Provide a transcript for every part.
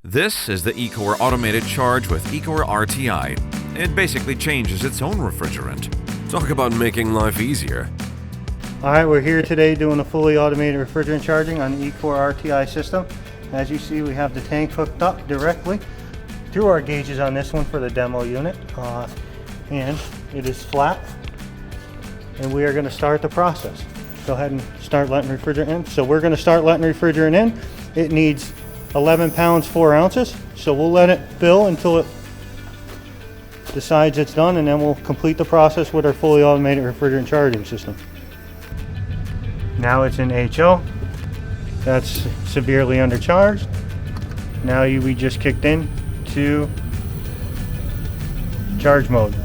This is the Ecoer Automated Charge with Ecoer RTI. It basically changes its own refrigerant. Talk about making life easier. Alright, we're here today doing a fully automated refrigerant charging on the Ecoer RTI system. As you see, we have the tank hooked up directly through our gauges on this one for the demo unit. And it is flat. And we are going to start the process. Go ahead and start letting refrigerant in. So we're going to start letting refrigerant in. It needs 11 pounds 4 ounces, so we'll let it fill until it decides it's done, and then we'll complete the process with our fully automated refrigerant charging system. Now it's in HO. That's severely undercharged. Now we just kicked in to charge mode.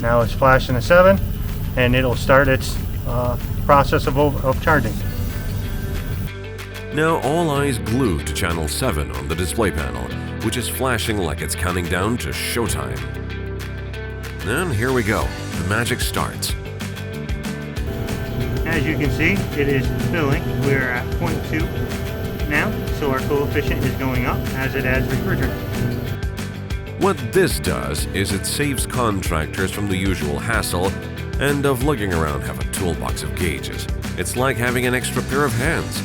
Now it's flashing a 7, and it'll start its process of charging. Now all eyes glued to channel 7 on the display panel, which is flashing like it's counting down to showtime. And here we go, the magic starts. As you can see, it is filling. We're at 0.2 now, so our coefficient is going up as it adds refrigerant. What this does is it saves contractors from the usual hassle and of lugging around half a toolbox of gauges. It's like having an extra pair of hands.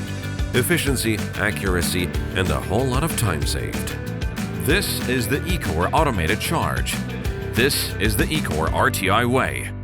Efficiency, accuracy, and a whole lot of time saved. This is the Ecoer Automated Charge. This is the Ecoer RTI way.